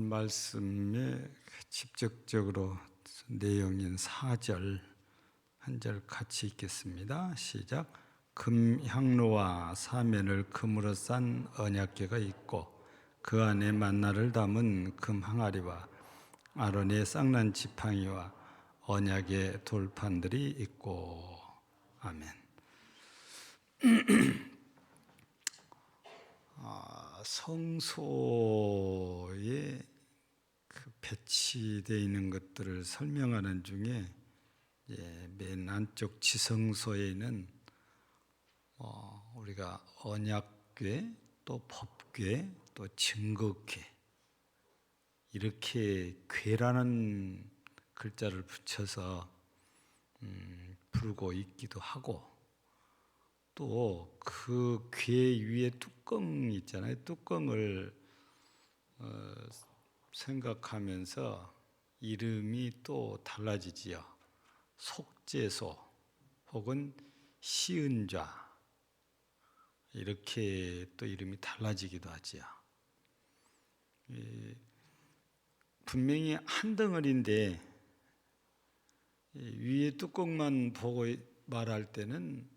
말씀의 직접적으로 내용인 4절 한 절 같이 읽겠습니다. 시작. 금향로와 사면을 금으로 싼 언약궤가 있고 그 안에 만나를 담은 금 항아리와 아론의 쌍난 지팡이와 언약의 돌판들이 있고. 아멘. 성소에 배치되어 있는 것들을 설명하는 중에 맨 안쪽 지성소에는 우리가 언약궤, 또 법궤, 또 증거궤 이렇게 궤라는 글자를 붙여서 부르고 있기도 하고, 또 그 궤 위에 뚜껑 있잖아요. 뚜껑을 생각하면서 이름이 또 달라지지요. 속죄소 혹은 시은좌 이렇게 또 이름이 달라지기도 하지요. 분명히 한 덩어리인데 위에 뚜껑만 보고 말할 때는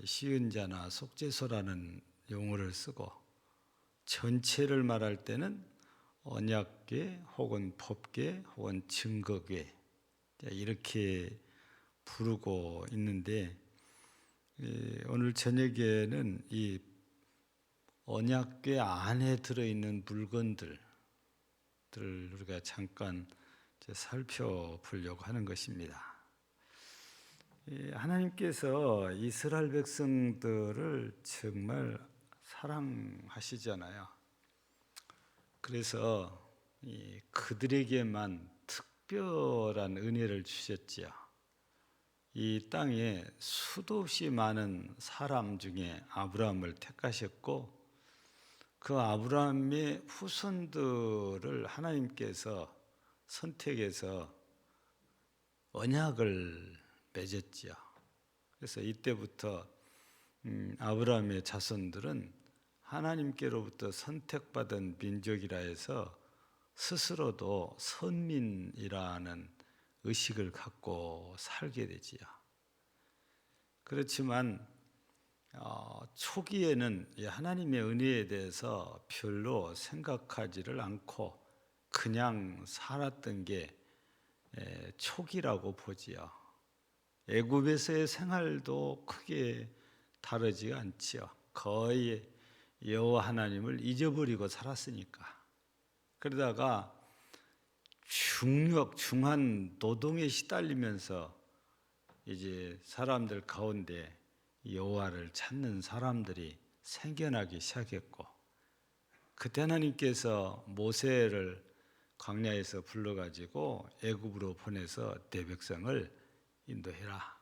시은자나 속죄소라는 용어를 쓰고, 전체를 말할 때는 언약궤 혹은 법궤 혹은 증거궤 이렇게 부르고 있는데, 오늘 저녁에는 이 언약궤 안에 들어있는 물건들을 우리가 잠깐 살펴보려고 하는 것입니다. 하나님께서 이스라엘 백성들을 정말 사랑하시잖아요. 그래서 그들에게만 특별한 은혜를 주셨지요. 이 땅에 수도 없이 많은 사람 중에 아브라함을 택하셨고, 그 아브라함의 후손들을 하나님께서 선택해서 언약을 맺었지요. 그래서 이때부터 아브라함의 자손들은 하나님께로부터 선택받은 민족이라 해서 스스로도 선민이라는 의식을 갖고 살게 되지요. 그렇지만 초기에는 하나님의 은혜에 대해서 별로 생각하지를 않고 그냥 살았던 게 초기라고 보지요. 애굽에서의 생활도 크게 다르지 않지요. 거의 여호와 하나님을 잊어버리고 살았으니까. 그러다가 중한 노동에 시달리면서 이제 사람들 가운데 여호와를 찾는 사람들이 생겨나기 시작했고, 그때 하나님께서 모세를 광야에서 불러가지고 애굽으로 보내서 내 백성을 인도해라.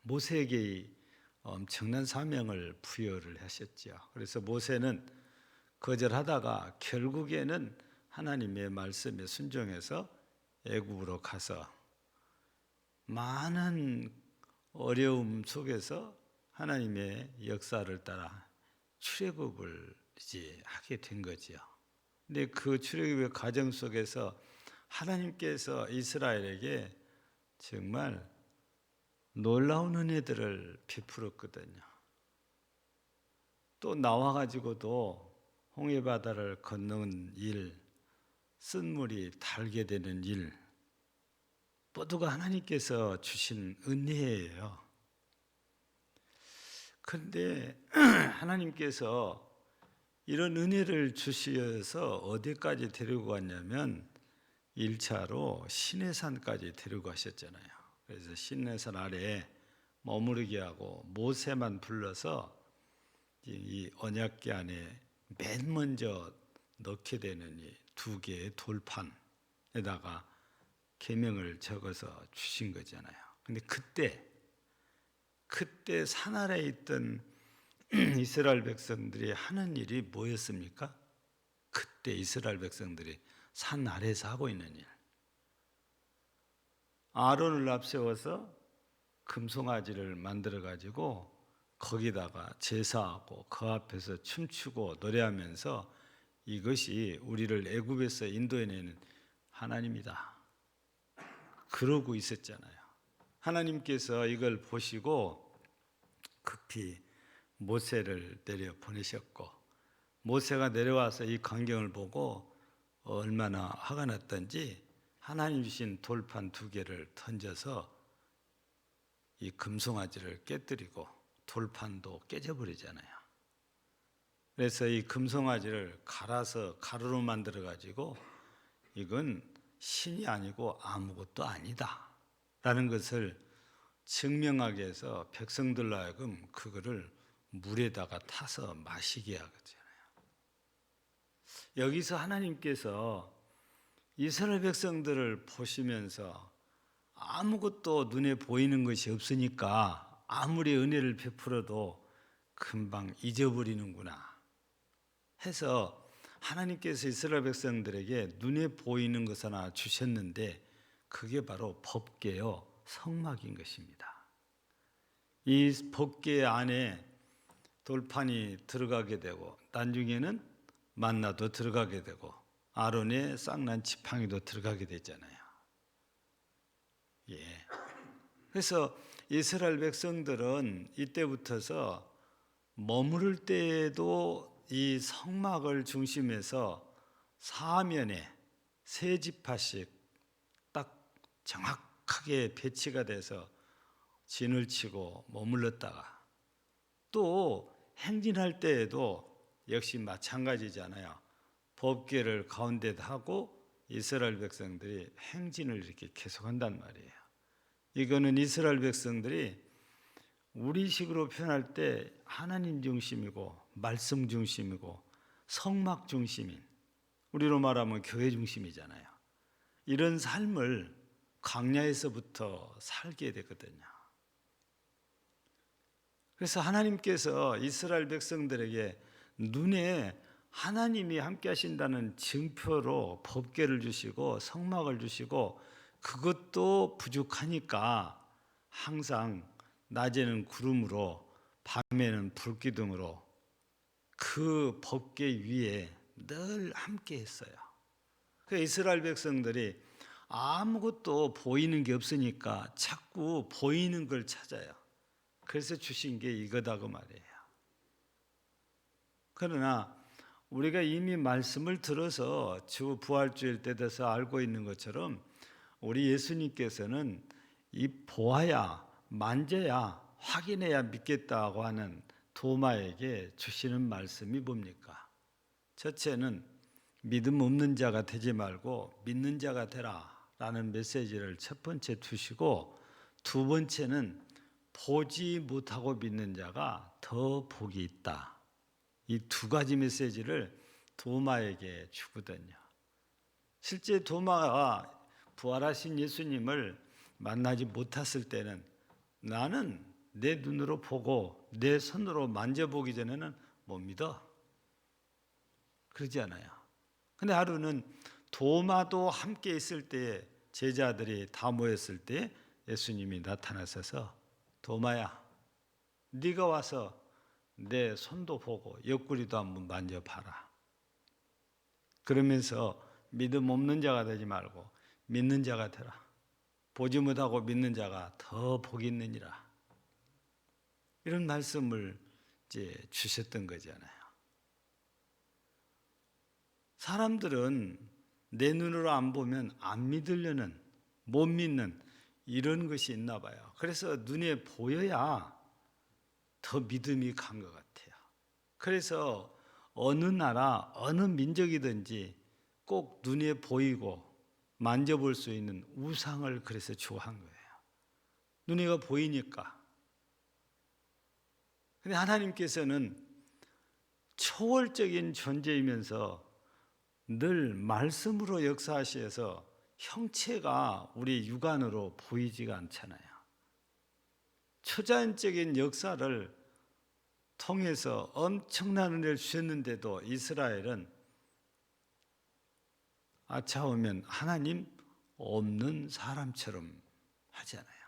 모세에게 엄청난 사명을 부여를 하셨죠. 그래서 모세는 거절하다가 결국에는 하나님의 말씀에 순종해서 애굽으로 가서 많은 어려움 속에서 하나님의 역사를 따라 출애굽을 이제 하게 된 거지요. 근데 그 출애굽의 과정 속에서 하나님께서 이스라엘에게 정말 놀라운 은혜들을 베풀었거든요. 또 나와가지고도 홍해바다를 건너는 일, 쓴물이 달게 되는 일, 모두가 하나님께서 주신 은혜예요. 그런데 하나님께서 이런 은혜를 주셔서 어디까지 데리고 갔냐면 1차로 시내산까지 데리고 가셨잖아요. 그래서 시내산 아래에 머무르게 하고 모세만 불러서 이 언약궤 안에 맨 먼저 넣게 되는 이 2개의 돌판에다가 계명을 적어서 주신 거잖아요. 근데 그때 산 아래에 있던 이스라엘 백성들이 하는 일이 뭐였습니까? 그때 이스라엘 백성들이 산 아래에서 하고 있는 일. 아론을 앞세워서 금송아지를 만들어 가지고 거기다가 제사하고 그 앞에서 춤추고 노래하면서 이것이 우리를 애굽에서 인도해내는 하나님이다. 그러고 있었잖아요. 하나님께서 이걸 보시고 급히 모세를 내려 보내셨고, 모세가 내려와서 이 광경을 보고 얼마나 화가 났던지 하나님 주신 돌판 2개를 던져서 이 금송아지를 깨뜨리고 돌판도 깨져버리잖아요. 그래서 이 금송아지를 갈아서 가루로 만들어 가지고 이건 신이 아니고 아무것도 아니다 라는 것을 증명하기 위해서 백성들로 하여금 그거를 물에다가 타서 마시게 하거든요. 여기서 하나님께서 이스라엘 백성들을 보시면서 아무것도 눈에 보이는 것이 없으니까 아무리 은혜를 베풀어도 금방 잊어버리는구나 해서 하나님께서 이스라엘 백성들에게 눈에 보이는 것 하나 주셨는데 그게 바로 법궤요 성막인 것입니다. 이 법궤 안에 돌판이 들어가게 되고 나중에는 만나도 들어가게 되고 아론의 쌍난 지팡이도 들어가게 되잖아요. 예. 그래서 이스라엘 백성들은 이때부터서 머무를 때에도 이 성막을 중심해서 사면에 3지파씩 딱 정확하게 배치가 돼서 진을 치고 머물렀다가 또 행진할 때에도 역시 마찬가지잖아요. 법궤를 가운데다 하고 이스라엘 백성들이 행진을 이렇게 계속한단 말이에요. 이거는 이스라엘 백성들이 우리식으로 표현할 때 하나님 중심이고 말씀 중심이고 성막 중심인, 우리로 말하면 교회 중심이잖아요. 이런 삶을 광야에서부터 살게 되거든요. 그래서 하나님께서 이스라엘 백성들에게 눈에 하나님이 함께 하신다는 증표로 법궤를 주시고 성막을 주시고 그것도 부족하니까 항상 낮에는 구름으로 밤에는 불기둥으로 그 법궤 위에 늘 함께 했어요. 그 이스라엘 백성들이 아무것도 보이는 게 없으니까 자꾸 보이는 걸 찾아요. 그래서 주신 게 이거다 그 말이에요. 그러나 우리가 이미 말씀을 들어서 주 부활주일 때 돼서 알고 있는 것처럼 우리 예수님께서는 이 보아야 만져야 확인해야 믿겠다고 하는 도마에게 주시는 말씀이 뭡니까? 첫째는 믿음 없는 자가 되지 말고 믿는 자가 되라 라는 메시지를 첫 번째 두시고, 두 번째는 보지 못하고 믿는 자가 더 복이 있다. 이 2가지 메시지를 도마에게 주거든요. 실제 도마가 부활하신 예수님을 만나지 못했을 때는 나는 내 눈으로 보고 내 손으로 만져보기 전에는 못 믿어. 그러지 않아요. 근데 하루는 도마도 함께 있을 때에 제자들이 다 모였을 때 예수님이 나타나셔서 도마야, 네가 와서 내 손도 보고 옆구리도 한번 만져봐라. 그러면서 믿음 없는 자가 되지 말고 믿는 자가 되라. 보지 못하고 믿는 자가 더 복이 있느니라. 이런 말씀을 이제 주셨던 거잖아요. 사람들은 내 눈으로 안 보면 안 믿으려는, 못 믿는 이런 것이 있나 봐요. 그래서 눈에 보여야 더 믿음이 간 것 같아요. 그래서 어느 나라, 어느 민족이든지 꼭 눈에 보이고 만져볼 수 있는 우상을 그래서 좋아한 거예요. 눈에가 보이니까. 근데 하나님께서는 초월적인 존재이면서 늘 말씀으로 역사하셔서 형체가 우리 육안으로 보이지가 않잖아요. 초자연적인 역사를 통해서 엄청난 은혜를 주셨는데도 이스라엘은 아차오면 하나님 없는 사람처럼 하잖아요.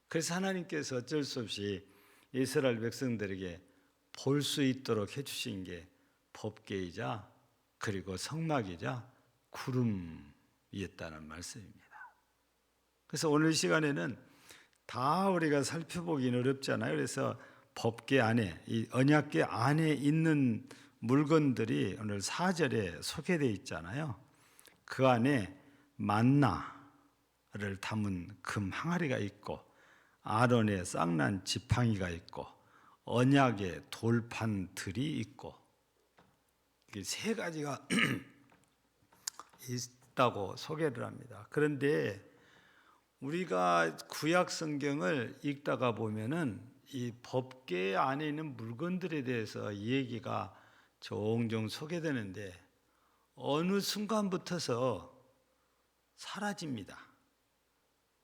그래서 하나님께서 어쩔 수 없이 이스라엘 백성들에게 볼 수 있도록 해주신 게 법궤이자 그리고 성막이자 구름이었다는 말씀입니다. 그래서 오늘 시간에는 다 우리가 살펴보기는 어렵잖아요. 그래서 법궤 안에, 이 언약궤 안에 있는 물건들이 오늘 4절에 소개되어 있잖아요. 그 안에 만나를 담은 금 항아리가 있고, 아론의 쌍난 지팡이가 있고, 언약의 돌판들이 있고, 이 세 가지가 있다고 소개를 합니다. 그런데 우리가 구약 성경을 읽다가 보면은 이 법궤 안에 있는 물건들에 대해서 얘기가 종종 소개되는데 어느 순간부터서 사라집니다.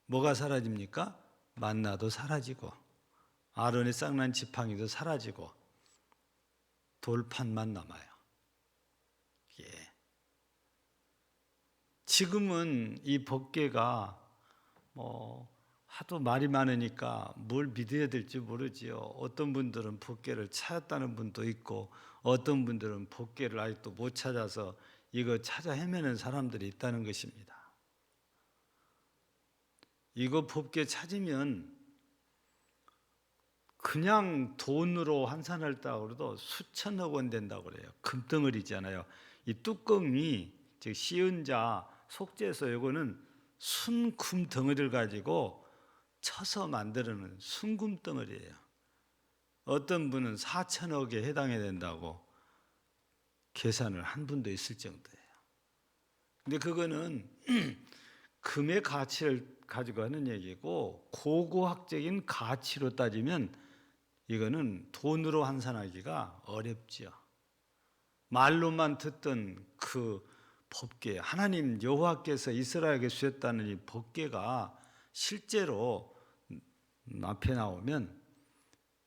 뭐가 사라집니까? 만나도 사라지고, 아론의 쌍난 지팡이도 사라지고, 돌판만 남아요. 예. 지금은 이 법궤가 하도 말이 많으니까 뭘 믿어야 될지 모르지요. 어떤 분들은 법궤를 찾았다는 분도 있고, 어떤 분들은 법궤를 아직도 못 찾아서 이거 찾아 헤매는 사람들이 있다는 것입니다. 이거 법궤 찾으면 그냥 돈으로 환산했다고 해도 수천억 원 된다고 그래요. 금덩어리잖아요. 이 뚜껑이 즉 시은자 속죄서 이거는 순금 덩어리를 가지고 쳐서 만드는 순금 덩어리예요. 어떤 분은 4천억에 해당해야 된다고 계산을 한 분도 있을 정도예요. 근데 그거는 금의 가치를 가지고 하는 얘기고, 고고학적인 가치로 따지면 이거는 돈으로 환산하기가 어렵지요. 말로만 듣던 그 법궤, 하나님 여호와께서 이스라엘에게 주셨다는 이 법궤가 실제로 앞에 나오면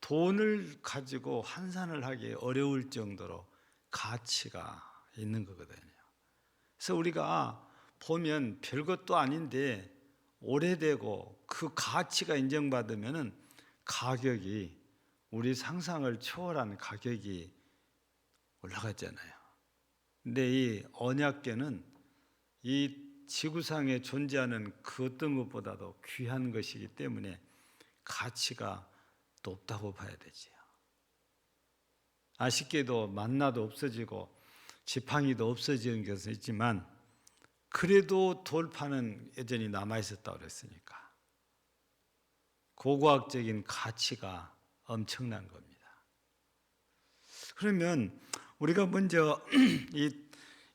돈을 가지고 환산을 하기 어려울 정도로 가치가 있는 거거든요. 그래서 우리가 보면 별것도 아닌데 오래되고 그 가치가 인정받으면 가격이 우리 상상을 초월한 가격이 올라갔잖아요. 근데 이 언약궤는 이 지구상에 존재하는 그 어떤 것보다도 귀한 것이기 때문에 가치가 높다고 봐야 되지요. 아쉽게도 만나도 없어지고 지팡이도 없어지는 것은 있지만 그래도 돌판은 여전히 남아있었다고 그랬으니까 고고학적인 가치가 엄청난 겁니다. 그러면 우리가 먼저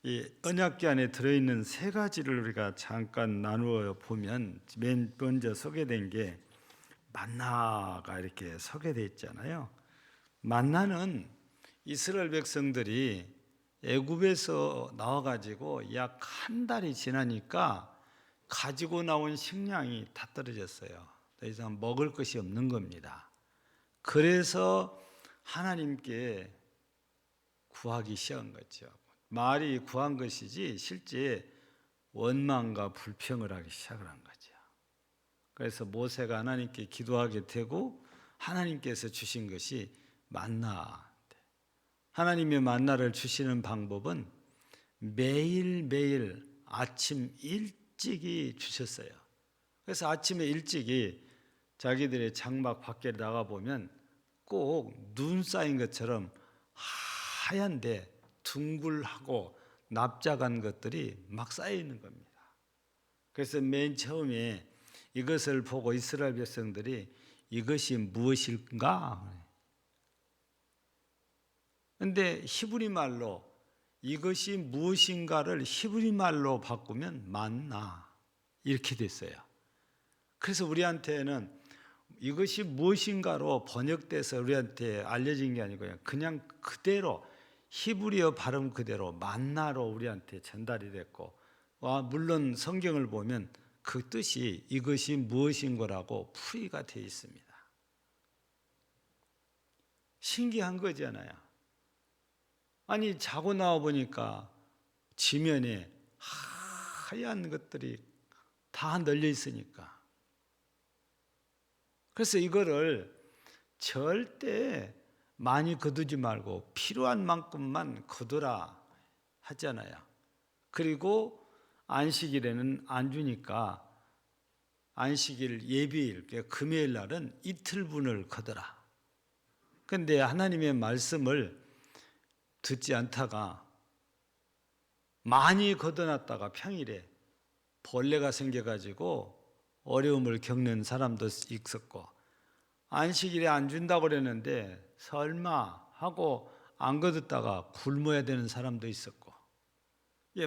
이 언약궤 안에 들어있는 세 가지를 우리가 잠깐 나누어 보면, 맨 먼저 소개된 게 만나가 이렇게 소개되어 있잖아요. 만나는 이스라엘 백성들이 애굽에서 나와가지고 약 한 달이 지나니까 가지고 나온 식량이 다 떨어졌어요. 더 이상 먹을 것이 없는 겁니다. 그래서 하나님께 구하기 시작한 거죠. 말이 구한 것이지 실제 원망과 불평을 하기 시작을 한 거죠. 그래서 모세가 하나님께 기도하게 되고 하나님께서 주신 것이 만나. 하나님의 만나를 주시는 방법은 매일매일 아침 일찍이 주셨어요. 그래서 아침에 일찍이 자기들의 장막 밖에 나가보면 꼭 눈 쌓인 것처럼 하얀데 둥글하고 납작한 것들이 막 쌓여 있는 겁니다. 그래서 맨 처음에 이것을 보고 이스라엘 백성들이 이것이 무엇일까? 그런데 히브리 말로 이것이 무엇인가를 히브리 말로 바꾸면 만나 이렇게 됐어요. 그래서 우리한테는 이것이 무엇인가로 번역돼서 우리한테 알려진 게 아니고요. 그냥 그대로 히브리어 발음 그대로 만나로 우리한테 전달이 됐고, 물론 성경을 보면 그 뜻이 이것이 무엇인 거라고 풀이가 되어 있습니다. 신기한 거잖아요. 아니 자고 나와 보니까 지면에 하얀 것들이 다 널려 있으니까. 그래서 이거를 절대 많이 거두지 말고 필요한 만큼만 거두라 하잖아요. 그리고 안식일에는 안 주니까 안식일 예비일, 그러니까 금요일 날은 이틀분을 거더라. 그런데 하나님의 말씀을 듣지 않다가 많이 걷어놨다가 평일에 벌레가 생겨가지고 어려움을 겪는 사람도 있었고, 안식일에 안 준다고 그랬는데 설마 하고 안 거뒀다가 굶어야 되는 사람도 있었고,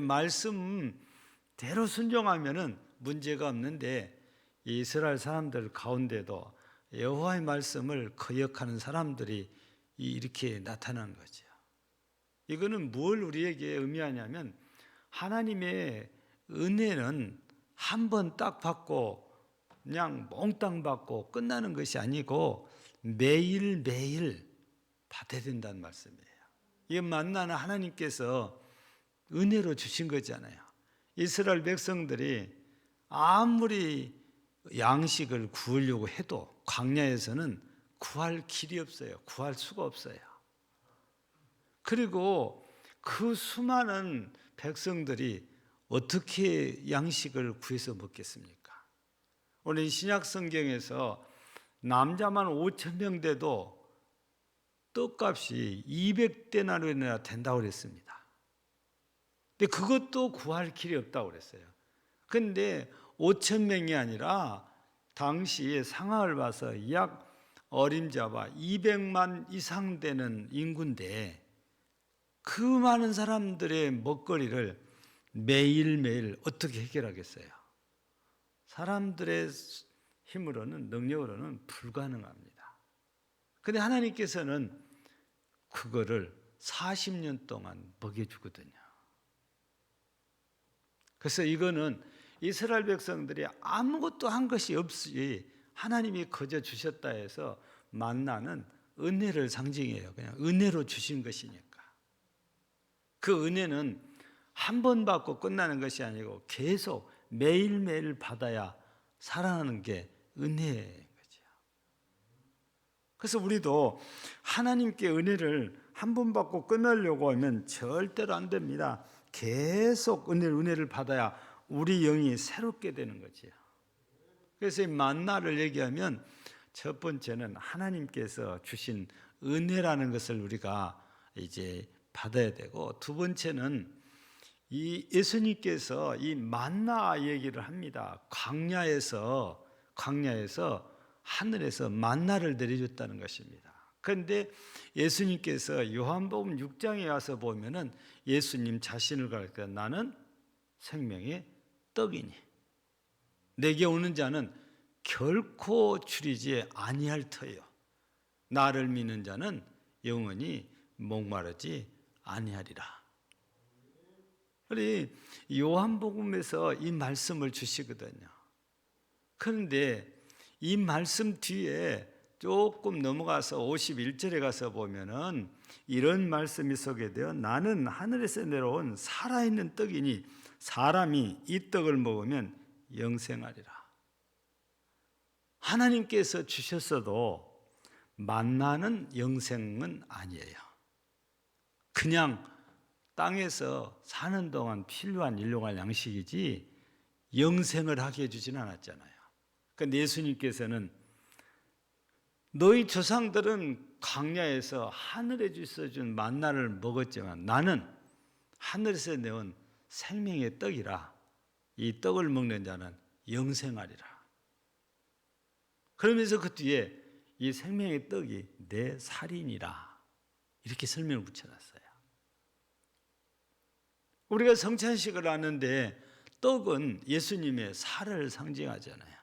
말씀대로 순종하면은 문제가 없는데 이스라엘 사람들 가운데도 여호와의 말씀을 거역하는 사람들이 이렇게 나타나는 거죠. 이거는 뭘 우리에게 의미하냐면, 하나님의 은혜는 한 번 딱 받고 그냥 몽땅 받고 끝나는 것이 아니고 매일매일 받아야 된다는 말씀이에요. 이 만나는 하나님께서 은혜로 주신 거잖아요. 이스라엘 백성들이 아무리 양식을 구하려고 해도 광야에서는 구할 길이 없어요. 구할 수가 없어요. 그리고 그 수많은 백성들이 어떻게 양식을 구해서 먹겠습니까? 오늘 신약 성경에서 남자만 5,000명 돼도 떡값이 200데나리온이나 된다고 그랬습니다. 근데 그것도 구할 길이 없다고 그랬어요. 그런데 5,000명이 아니라 당시 상황을 봐서 약 어림잡아 200만 이상 되는 인구인데, 그 많은 사람들의 먹거리를 매일매일 어떻게 해결하겠어요? 사람들의 힘으로는, 능력으로는 불가능합니다. 그런데 하나님께서는 그거를 40년 동안 먹여주거든요. 그래서 이거는 이스라엘 백성들이 아무것도 한 것이 없이 하나님이 거저 주셨다 해서 만나는 은혜를 상징해요. 그냥 은혜로 주신 것이니까. 그 은혜는 한 번 받고 끝나는 것이 아니고 계속 매일매일 받아야 살아나는 게 은혜인 거죠. 그래서 우리도 하나님께 은혜를 한 번 받고 끝내려고 하면 절대로 안 됩니다. 계속 은혜를 받아야 우리 영이 새롭게 되는 거죠. 그래서 이 만나를 얘기하면 첫 번째는 하나님께서 주신 은혜라는 것을 우리가 이제 받아야 되고, 두 번째는 이 예수님께서 이 만나 얘기를 합니다. 광야에서 하늘에서 만나를 내려줬다는 것입니다. 그런데 예수님께서 요한복음 6장에 와서 보면은 예수님 자신을 가르쳐 나는 생명의 떡이니 내게 오는 자는 결코 줄이지 아니할 터요 나를 믿는 자는 영원히 목마르지 아니하리라. 우리 요한복음에서 이 말씀을 주시거든요. 그런데 이 말씀 뒤에 조금 넘어가서 51절에 가서 보면은 이런 말씀이 소개되어 나는 하늘에서 내려온 살아있는 떡이니 사람이 이 떡을 먹으면 영생하리라. 하나님께서 주셨어도 만나는 영생은 아니에요. 그냥 땅에서 사는 동안 필요한 일용할 양식이지 영생을 하게 해주진 않았잖아요. 그런데 예수님께서는 너희 조상들은 광야에서 하늘에 주셔준 만나를 먹었지만 나는 하늘에서 내온 생명의 떡이라 이 떡을 먹는 자는 영생하리라. 그러면서 그 뒤에 이 생명의 떡이 내 살이니라 이렇게 설명을 붙여놨어요. 우리가 성찬식을 하는데 떡은 예수님의 살을 상징하잖아요.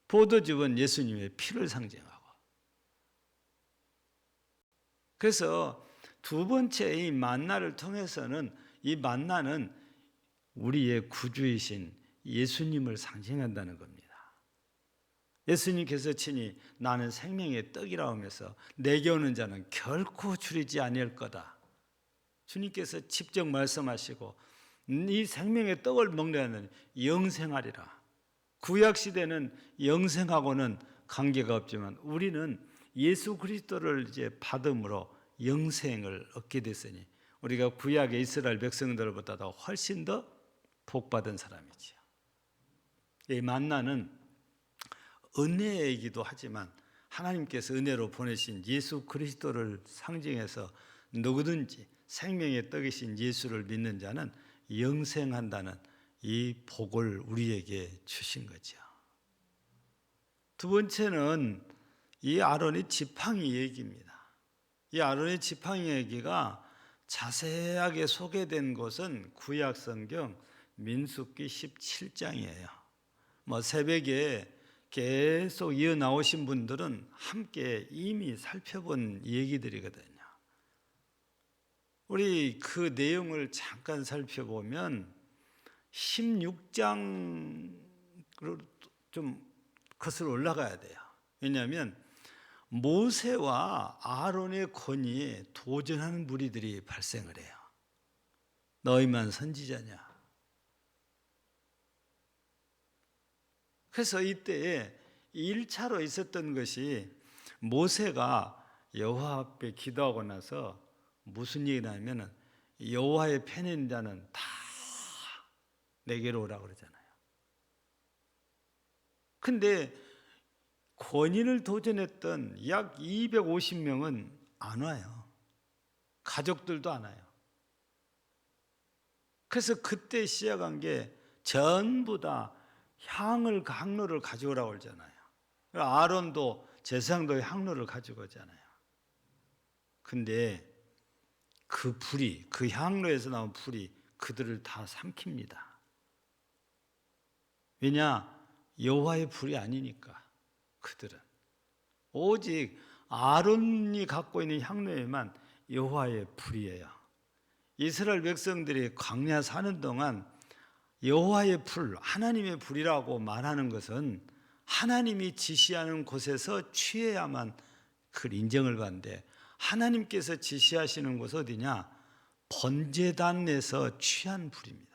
포도즙은 예수님의 피를 상징하고. 그래서 두 번째 이 만나를 통해서는 이 만나는 우리의 구주이신 예수님을 상징한다는 겁니다. 예수님께서 친히 나는 생명의 떡이라 하면서 내게 오는 자는 결코 줄이지 아니할 거다. 주님께서 직접 말씀하시고 이 생명의 떡을 먹는 영생하리라. 구약시대는 영생하고는 관계가 없지만 우리는 예수 그리스도를 이제 받음으로 영생을 얻게 됐으니 우리가 구약의 이스라엘 백성들보다도 훨씬 더 복받은 사람이지요. 이 만나는 은혜이기도 하지만 하나님께서 은혜로 보내신 예수 그리스도를 상징해서 누구든지 생명의 떡이신 예수를 믿는 자는 영생한다는 이 복을 우리에게 주신 거죠. 두 번째는 이 아론의 지팡이 얘기입니다. 이 아론의 지팡이 얘기가 자세하게 소개된 곳은 구약 성경 민수기 17장이에요. 새벽에 계속 이어 나오신 분들은 함께 이미 살펴본 얘기들이거든요. 우리 그 내용을 잠깐 살펴보면 16장으로 좀 거슬러 올라가야 돼요. 왜냐하면 모세와 아론의 권위에 도전하는 무리들이 발생을 해요. 너희만 선지자냐? 그래서 이때에 1차로 있었던 것이 모세가 여호와 앞에 기도하고 나서 무슨 얘기를 하냐면 여호와의 편인 자는 다 내게로 오라고 그러잖아요. 근데 권위를 도전했던 약 250명은 안 와요. 가족들도 안 와요. 그래서 그때 시작한 게 전부 다 향을 향로를 가져오라고 그러잖아요. 아론도 제사장도 향로를 가지고 오잖아요. 근데 그 불이, 그 향로에서 나온 불이 그들을 다 삼킵니다. 왜냐? 여호와의 불이 아니니까. 그들은 오직 아론이 갖고 있는 향로에만 여호와의 불이에요. 이스라엘 백성들이 광야 사는 동안 여호와의 불, 하나님의 불이라고 말하는 것은 하나님이 지시하는 곳에서 취해야만 그걸 인정을 받는데, 하나님께서 지시하시는 곳 어디냐? 번제단에서 취한 불입니다.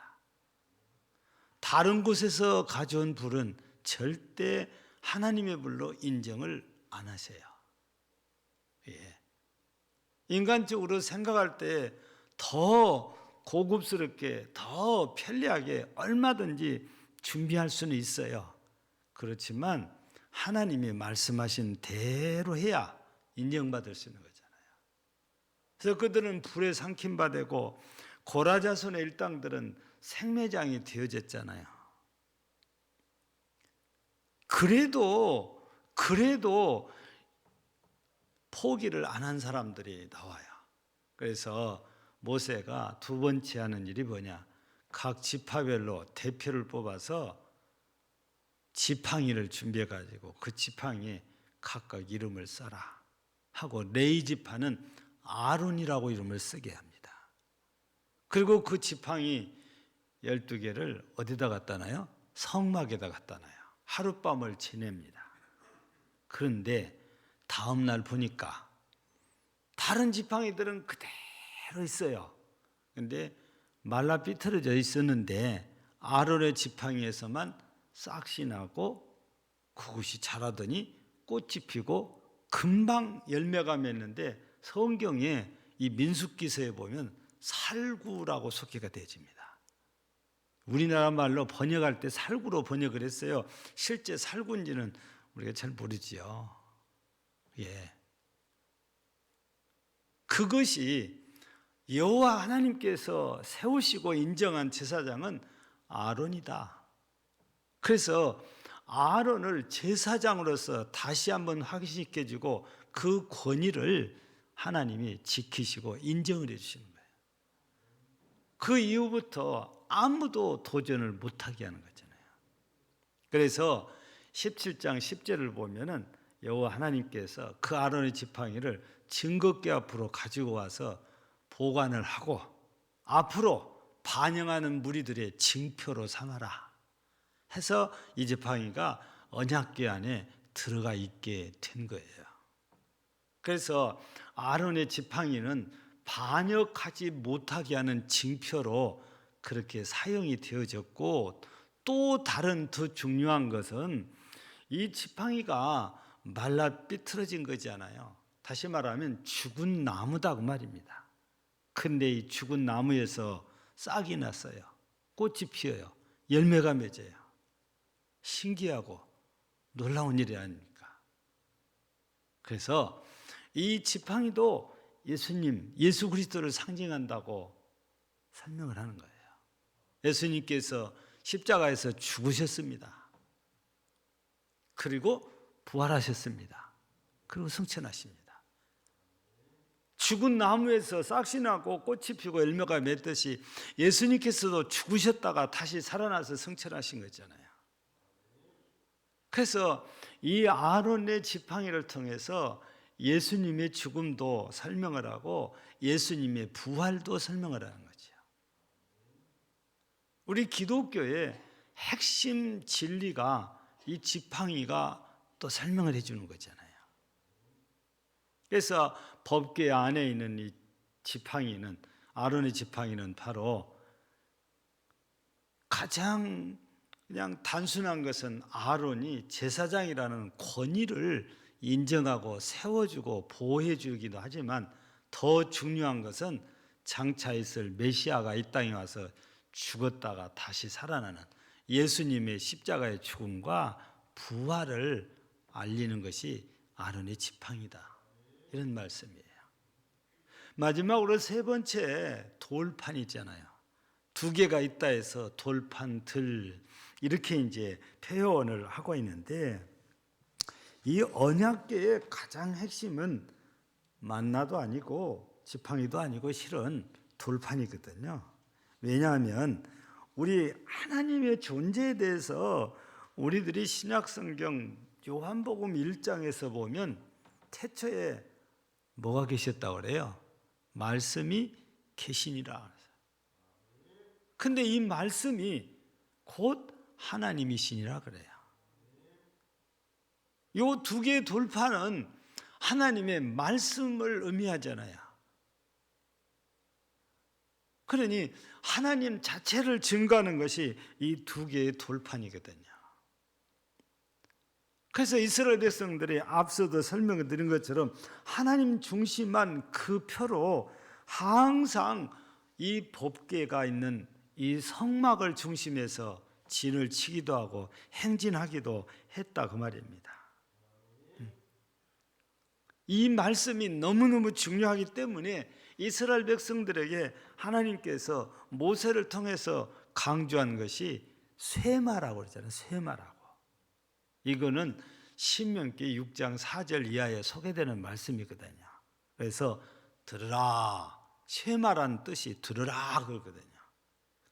다른 곳에서 가져온 불은 절대 하나님의 불로 인정을 안 하세요. 예. 인간적으로 생각할 때 더 고급스럽게, 더 편리하게 얼마든지 준비할 수는 있어요. 그렇지만 하나님이 말씀하신 대로 해야 인정받을 수 있는 거잖아요. 그래서 그들은 불에 삼킴바 되고 고라자손의 일당들은 생매장이 되어졌잖아요. 그래도 포기를 안 한 사람들이 나와요. 그래서 모세가 두 번째 하는 일이 뭐냐? 각 지파별로 대표를 뽑아서 지팡이를 준비해 가지고 그 지팡이에 각각 이름을 써라 하고, 레위 지파는 아론이라고 이름을 쓰게 합니다. 그리고 그 지팡이 12개를 어디다 갖다 놔요? 성막에다 갖다 놔요. 하룻밤을 지냅니다. 그런데 다음 날 보니까 다른 지팡이들은 그대로 있어요. 근데 말라 삐뚤어져 있었는데 아론의 지팡이에서만 싹이 나고 그것이 자라더니 꽃이 피고 금방 열매가 맺는데, 성경에 이 민수기서에 보면 살구라고 소개가 되어집니다. 우리나라 말로 번역할 때 살구로 번역을 했어요. 실제 살구인지는 우리가 잘 모르지요. 예. 그것이 여호와 하나님께서 세우시고 인정한 제사장은 아론이다. 그래서 아론을 제사장으로서 다시 한번 확신시켜주고 그 권위를 하나님이 지키시고 인정을 해주시는 거예요. 그 이후부터 아무도 도전을 못하게 하는 거잖아요. 그래서 17장 10절을 보면은 여호와 하나님께서 그 아론의 지팡이를 증거궤 앞으로 가지고 와서 보관을 하고 앞으로 반영하는 무리들의 징표로 삼아라 해서 이 지팡이가 언약궤 안에 들어가 있게 된 거예요. 그래서 아론의 지팡이는 반역하지 못하게 하는 징표로 그렇게 사용이 되어졌고, 또 다른 더 중요한 것은 이 지팡이가 말라 삐뚤어진 거잖아요. 다시 말하면 죽은 나무다 그 말입니다. 근데 이 죽은 나무에서 싹이 났어요. 꽃이 피어요. 열매가 맺어요. 신기하고 놀라운 일이 아닙니까? 그래서 이 지팡이도 예수님, 예수 그리스도를 상징한다고 설명을 하는 거예요. 예수님께서 십자가에서 죽으셨습니다. 그리고 부활하셨습니다. 그리고 승천하십니다. 죽은 나무에서 싹이 나고 꽃이 피고 열매가 맺듯이 예수님께서도 죽으셨다가 다시 살아나서 승천하신 거잖아요. 그래서 이 아론의 지팡이를 통해서 예수님의 죽음도 설명을 하고 예수님의 부활도 설명을 하는 거죠. 우리 기독교의 핵심 진리가 이 지팡이가 또 설명을 해주는 거잖아요. 그래서 법궤 안에 있는 이 지팡이는, 아론의 지팡이는 바로 가장 그냥 단순한 것은 아론이 제사장이라는 권위를 인정하고 세워주고 보호해주기도 하지만 더 중요한 것은 장차 있을 메시아가 이 땅에 와서 죽었다가 다시 살아나는 예수님의 십자가의 죽음과 부활을 알리는 것이 아론의 지팡이다. 이런 말씀이에요. 마지막으로 세 번째 돌판 있잖아요. 두 개가 있다 해서 돌판 들 이렇게 이제 표현을 하고 있는데 이 언약궤의 가장 핵심은 만나도 아니고 지팡이도 아니고 실은 돌판이거든요. 왜냐하면 우리 하나님의 존재에 대해서 우리들이 신약성경 요한복음 1장에서 보면 태초에 뭐가 계셨다고 그래요? 말씀이 계시니라. 근데 이 말씀이 곧 하나님이시니라 그래요. 요 두 개의 돌판은 하나님의 말씀을 의미하잖아요. 그러니 하나님 자체를 증거하는 것이 이 두 개의 돌판이거든요. 그래서 이스라엘 백성들이 앞서도 설명을 드린 것처럼 하나님 중심한 그 표로 항상 이 법궤가 있는 이 성막을 중심해서 진을 치기도 하고 행진하기도 했다 그 말입니다. 이 말씀이 너무너무 중요하기 때문에 이스라엘 백성들에게 하나님께서 모세를 통해서 강조한 것이 쇠마라고 그러잖아요. 쇠마라고. 이거는 신명기 6장 4절 이하에 소개되는 말씀이거든요. 그래서 들으라, 쇠마란 뜻이 들으라 그러거든요.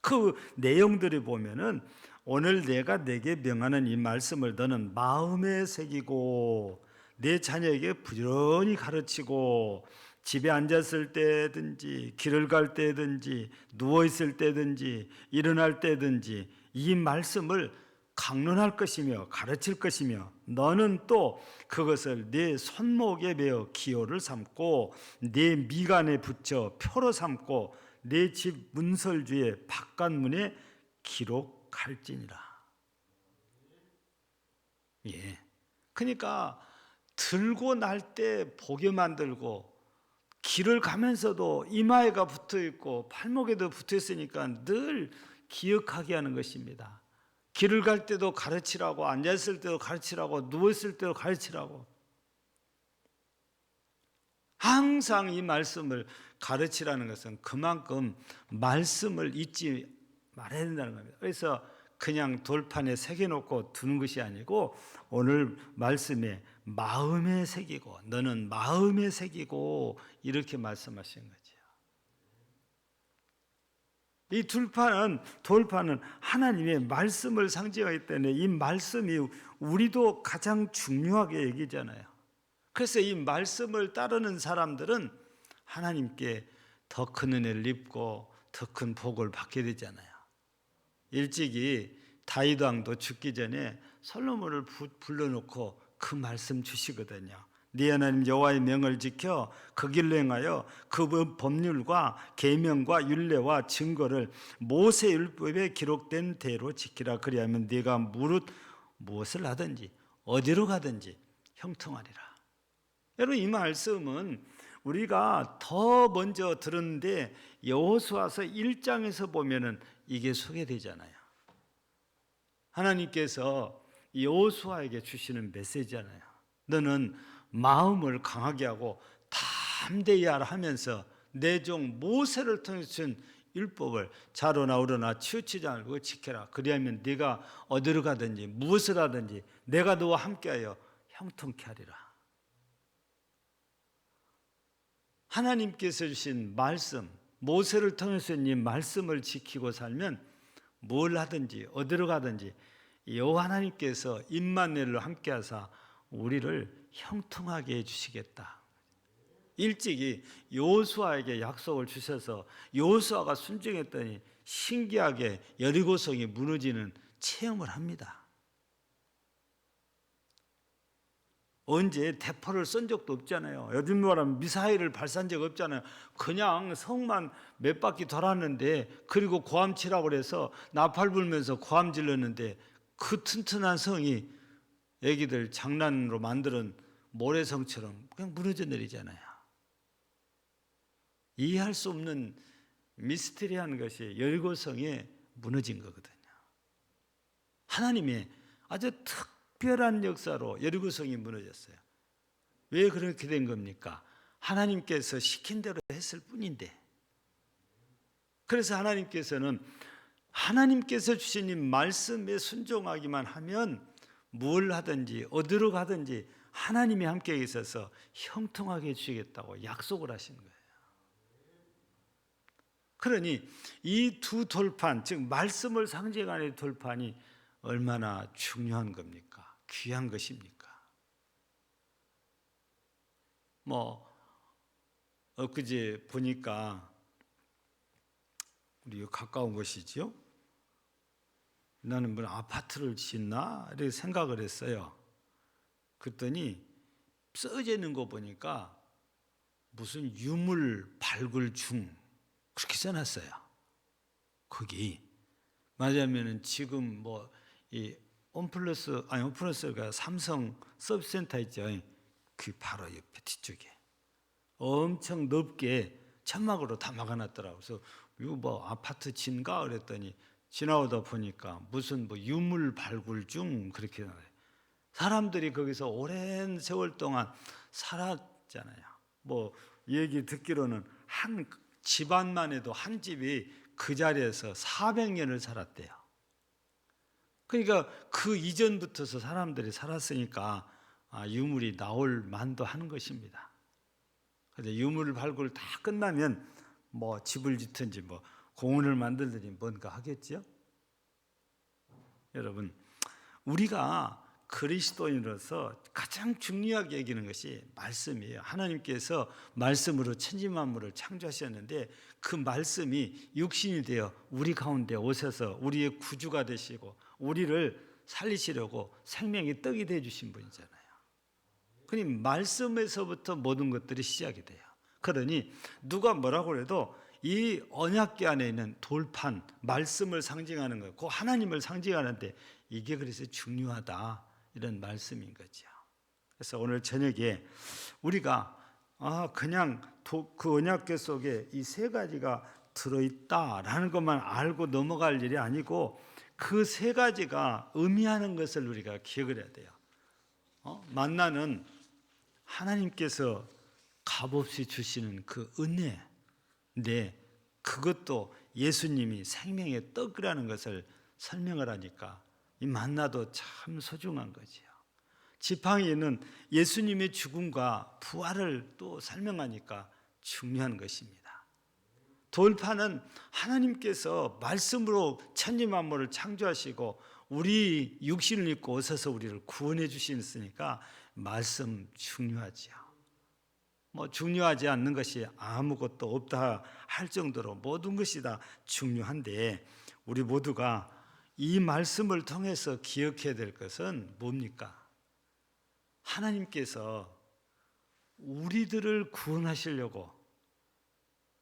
그 내용들을 보면은 오늘 내가 내게 명하는 이 말씀을 너는 마음에 새기고 내 자녀에게 부지런히 가르치고 집에 앉았을 때든지 길을 갈 때든지 누워 있을 때든지 일어날 때든지 이 말씀을 강론할 것이며 가르칠 것이며 너는 또 그것을 네 손목에 매어 기호를 삼고 네 미간에 붙여 표로 삼고 내 집 문설주의 바깥문에 기록할지니라. 예. 그러니까 들고 날 때 보게 만들고 길을 가면서도 이마에가 붙어 있고 팔목에도 붙어 있으니까 늘 기억하게 하는 것입니다. 길을 갈 때도 가르치라고, 앉았을 때도 가르치라고, 누웠을 때도 가르치라고. 항상 이 말씀을 가르치라는 것은 그만큼 말씀을 잊지 말아야 된다는 겁니다. 그래서 그냥 돌판에 새겨놓고 두는 것이 아니고 오늘 말씀에 마음에 새기고 너는 마음에 새기고 이렇게 말씀하신 거죠. 이 돌판은 하나님의 말씀을 상징하기 때문에 이 말씀이 우리도 가장 중요하게 얘기잖아요. 그래서 이 말씀을 따르는 사람들은 하나님께 더 큰 은혜를 입고 더 큰 복을 받게 되잖아요. 일찍이 다윗 왕도 죽기 전에 솔로몬을 불러놓고 그 말씀 주시거든요. 네 하나님 여호와의 명을 지켜 그 길로 행하여 그 법률과 계명과 율례와 증거를 모세 율법에 기록된 대로 지키라. 그리하면 네가 무엇을 하든지 어디로 가든지 형통하리라. 여러분 이 말씀은 우리가 더 먼저 들었는데 여호수아서 1장에서 보면은 이게 소개되잖아요. 하나님께서 여호수아에게 주시는 메시지잖아요. 너는 마음을 강하게 하고 담대히 하라 하면서 내 종 모세를 통해 준 율법을 좌로나 우로나 치우치지 말고 지켜라. 그리하면 네가 어디로 가든지 무엇을 하든지 내가 너와 함께하여 형통케 하리라. 하나님께서 주신 말씀, 모세를 통해서 이 말씀을 지키고 살면 뭘 하든지 어디로 가든지 여호와 하나님께서 임마누엘로 함께하사 우리를 형통하게 해주시겠다. 일찍이 여호수아에게 약속을 주셔서 여호수아가 순종했더니 신기하게 여리고성이 무너지는 체험을 합니다. 언제 대포를 쏜 적도 없잖아요. 요즘 말하면 미사일을 발사한 적 없잖아요. 그냥 성만 몇 바퀴 돌았는데, 그리고 고함 치라고 그래서 나팔 불면서 고함 질렀는데 그 튼튼한 성이 애기들 장난으로 만드는 모래성처럼 그냥 무너져 내리잖아요. 이해할 수 없는 미스테리한 것이 여리고성에 무너진 거거든요. 하나님의 아주 특별한 역사로 여리고성이 무너졌어요. 왜 그렇게 된 겁니까? 하나님께서 시킨 대로 했을 뿐인데. 그래서 하나님께서는 하나님께서 주신 이 말씀에 순종하기만 하면 뭘 하든지 어디로 가든지 하나님이 함께 있어서 형통하게 해주시겠다고 약속을 하신 거예요. 그러니 이 두 돌판, 즉 말씀을 상징하는 돌판이 얼마나 중요한 겁니까? 귀한 것입니까? 엊그제 보니까 우리 가까운 곳이지요. 나는 뭐 아파트를 짓나 이렇게 생각을 했어요. 그랬더니 써져 있는 거 보니까 무슨 유물 발굴 중 그렇게 써놨어요. 거기 말하자면은 지금 이 온플러스가 삼성 서비스센터 있죠. 그 바로 옆에 뒤쪽에 엄청 넓게 천막으로 다 막아놨더라고요. 그래서 이거 아파트 진가 그랬더니 지나오다 보니까 무슨 유물 발굴 중 그렇게 나와요. 사람들이 거기서 오랜 세월 동안 살았잖아요. 얘기 듣기로는 한 집안만 해도 한 집이 그 자리에서 400년을 살았대요. 그러니까 그 이전부터서 사람들이 살았으니까 유물이 나올 만도 하는 것입니다. 그래서 유물 발굴 다 끝나면 집을 짓든지 공원을 만들든지 뭔가 하겠죠. 여러분, 우리가 그리스도인으로서 가장 중요하게 여기는 것이 말씀이에요. 하나님께서 말씀으로 천지 만물을 창조하셨는데 그 말씀이 육신이 되어 우리 가운데 오셔서 우리의 구주가 되시고 우리를 살리시려고 생명의 떡이 되어 주신 분이잖아요. 그러니 말씀에서부터 모든 것들이 시작이 돼요. 그러니 누가 뭐라고 해도 이 언약궤 안에 있는 돌판, 말씀을 상징하는 거, 그 하나님을 상징하는데 이게 그래서 중요하다, 이런 말씀인 거죠. 그래서 오늘 저녁에 우리가 그냥 그 언약궤 속에 이 세 가지가 들어있다라는 것만 알고 넘어갈 일이 아니고 그 세 가지가 의미하는 것을 우리가 기억을 해야 돼요. 만나는 하나님께서 값없이 주시는 그 은혜인데 그것도 예수님이 생명의 떡이라는 것을 설명을 하니까 이 만나도 참 소중한 거지요. 지팡이는 예수님의 죽음과 부활을 또 설명하니까 중요한 것입니다. 돌판은 하나님께서 말씀으로 천지 만물을 창조하시고 우리 육신을 입고 오셔서 우리를 구원해 주시니까 말씀 중요하지요. 중요하지 않는 것이 아무것도 없다 할 정도로 모든 것이 다 중요한데 우리 모두가 이 말씀을 통해서 기억해야 될 것은 뭡니까? 하나님께서 우리들을 구원하시려고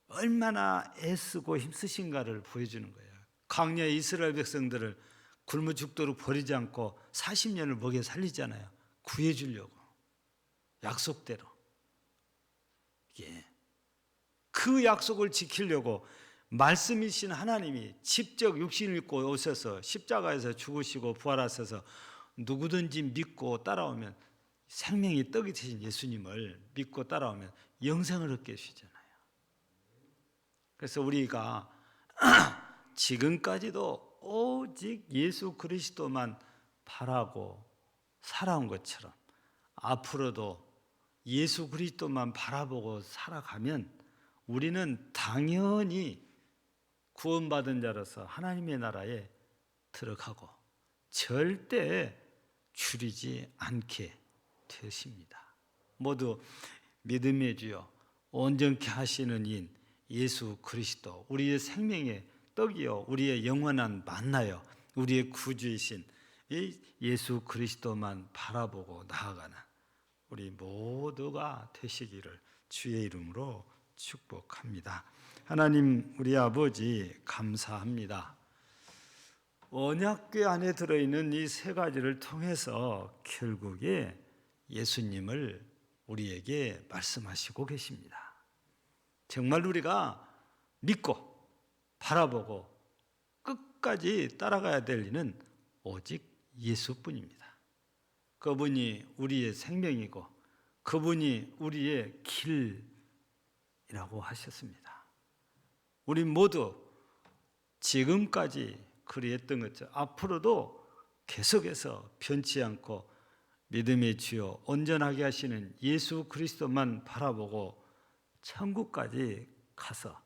얼마나 애쓰고 힘쓰신가를 보여주는 거예요. 광야 이스라엘 백성들을 굶어 죽도록 버리지 않고 40년을 먹여 살리잖아요. 구해주려고 약속대로. 예. 그 약속을 지키려고 말씀이신 하나님이 직접 육신을 입고 오셔서 십자가에서 죽으시고 부활하셔서 누구든지 믿고 따라오면 생명이 떡이 되신 예수님을 믿고 따라오면 영생을 얻게 해주잖아요. 그래서 우리가 지금까지도 오직 예수 그리스도만 바라고 살아온 것처럼 앞으로도 예수 그리스도만 바라보고 살아가면 우리는 당연히 구원받은 자로서 하나님의 나라에 들어가고 절대 줄이지 않게 되십니다. 모두 믿음의 주여 온전케 하시는 인 예수 그리스도, 우리의 생명의 떡이요 우리의 영원한 만나요 우리의 구주이신 이 예수 그리스도만 바라보고 나아가는 우리 모두가 되시기를 주의 이름으로 축복합니다. 하나님 우리 아버지 감사합니다. 언약궤 안에 들어있는 이 세 가지를 통해서 결국에 예수님을 우리에게 말씀하시고 계십니다. 정말 우리가 믿고 바라보고 끝까지 따라가야 될 이는 오직 예수뿐입니다. 그분이 우리의 생명이고 그분이 우리의 길이라고 하셨습니다. 우리 모두 지금까지 그리했던 것처럼 앞으로도 계속해서 변치 않고 믿음의 주여 온전하게 하시는 예수 그리스도만 바라보고 천국까지 가서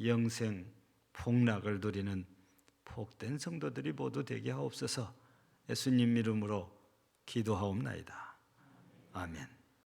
영생 복락을 누리는 복된 성도들이 모두 되게 하옵소서. 예수님 이름으로 기도하옵나이다. 아멘.